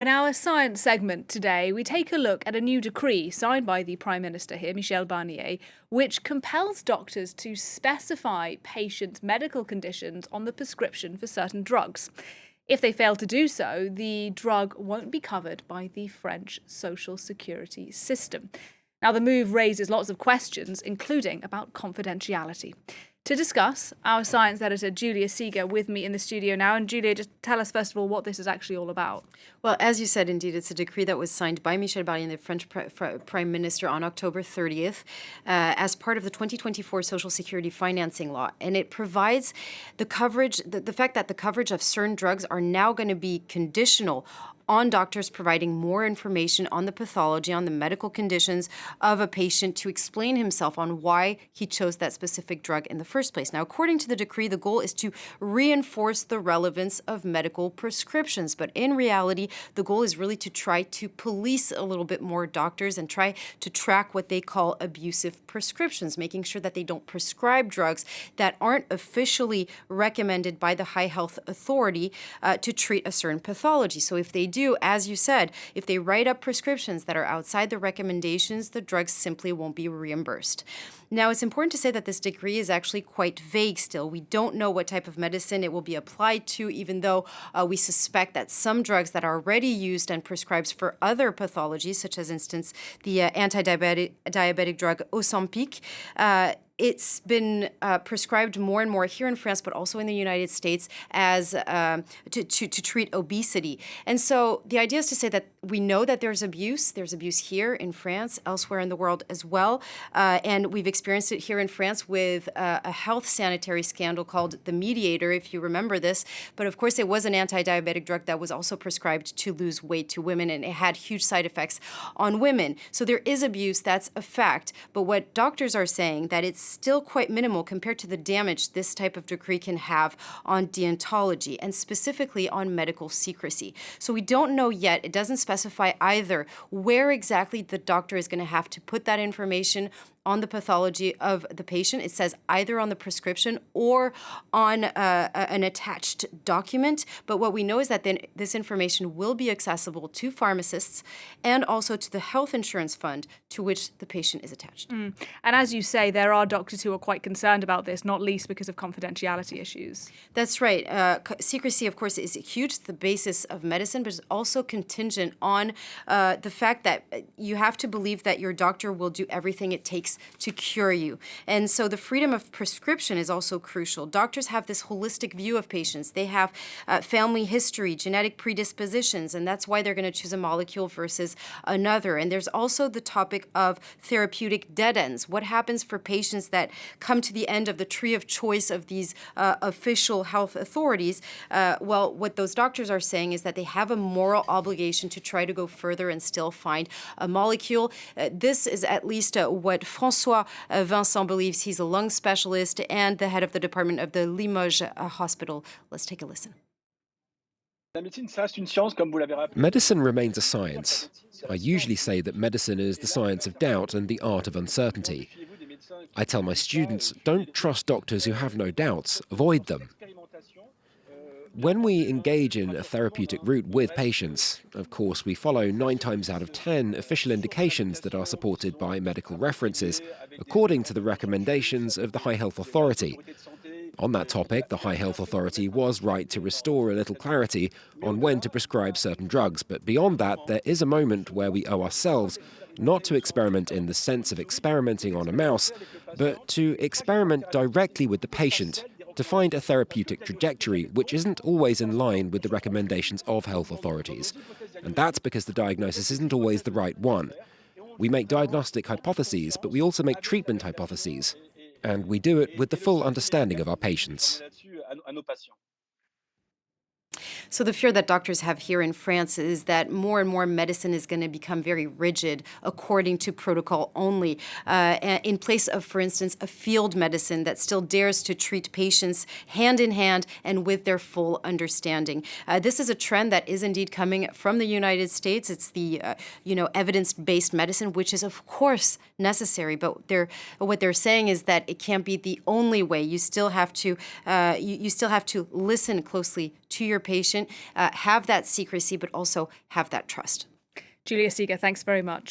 In our science segment today, we take a look at a new decree signed by the Prime Minister here, Michel Barnier, which compels doctors to specify patients' medical conditions on the prescription for certain drugs. If they fail to do so, the drug won't be covered by the French social security system. Now, the move raises lots of questions, including about confidentiality. To discuss, our science editor Julia Seeger with me in the studio now. And Julia, just tell us first of all what this is actually all about. Well, as you said, indeed, it's a decree that was signed by Michel Barnier, the French Prime Minister, on October 30th as part of the 2024 Social Security Financing Law. And it provides the coverage, the fact that the coverage of certain drugs are now going to be conditional on doctors providing more information on the pathology, on the medical conditions of a patient to explain himself on why he chose that specific drug in the first place. Now, according to the decree, the goal is to reinforce the relevance of medical prescriptions. But in reality, the goal is really to try to police a little bit more doctors and try to track what they call abusive prescriptions, making sure that they don't prescribe drugs that aren't officially recommended by the High Health Authority to treat a certain pathology. So if they do, as you said, if they write up prescriptions that are outside the recommendations, the drugs simply won't be reimbursed. Now, it's important to say that this decree is actually quite vague still. We don't know what type of medicine it will be applied to, even though we suspect that some drugs that are already used and prescribed for other pathologies, such as, instance, the anti-diabetic drug Ozempic, it's been prescribed more and more here in France, but also in the United States as to treat obesity. And so the idea is to say that we know that there's abuse. There's abuse here in France, elsewhere in the world as well. And we've experienced it here in France with a health sanitary scandal called the Mediator, if you remember this. But of course, it was an anti-diabetic drug that was also prescribed to lose weight to women, and it had huge side effects on women. So there is abuse, that's a fact. But what doctors are saying, that it's still quite minimal compared to the damage this type of decree can have on deontology and specifically on medical secrecy. So we don't know yet. It doesn't specify either where exactly the doctor is going to have to put that information on the pathology of the patient. It says either on the prescription or on an attached document. But what we know is that then this information will be accessible to pharmacists and also to the health insurance fund to which the patient is attached. And as you say, there are doctors who are quite concerned about this, not least because of confidentiality issues. That's right. Secrecy, of course, is huge. It's the basis of medicine, but it's also contingent on the fact that you have to believe that your doctor will do everything it takes to cure you. And so the freedom of prescription is also crucial. Doctors have this holistic view of patients. They have family history, genetic predispositions, and that's why they're going to choose a molecule versus another. And there's also the topic of therapeutic dead ends. What happens for patients that come to the end of the tree of choice of these official health authorities? Well, what those doctors are saying is that they have a moral obligation to try to go further and still find a molecule. This is at least what François Vincent believes. He's a lung specialist and the head of the department of the Limoges Hospital. Let's take a listen. Medicine remains a science. I usually say that medicine is the science of doubt and the art of uncertainty. I tell my students, don't trust doctors who have no doubts, avoid them. When we engage in a therapeutic route with patients, of course, we follow 9 times out of 10 official indications that are supported by medical references, according to the recommendations of the High Health Authority. On that topic, the High Health Authority was right to restore a little clarity on when to prescribe certain drugs, but beyond that, there is a moment where we owe ourselves not to experiment in the sense of experimenting on a mouse, but to experiment directly with the patient, to find a therapeutic trajectory which isn't always in line with the recommendations of health authorities. And that's because the diagnosis isn't always the right one. We make diagnostic hypotheses, but we also make treatment hypotheses. And we do it with the full understanding of our patients. So the fear that doctors have here in France is that more and more medicine is going to become very rigid according to protocol only, in place of, for instance, a field medicine that still dares to treat patients hand in hand and with their full understanding. This is a trend that is indeed coming from the United States. It's the evidence-based medicine, which is of course necessary, but what they're saying is that it can't be the only way. You still have to listen closely to your patient. patient have that secrecy, but also have that trust. Julia Seeger, thanks very much.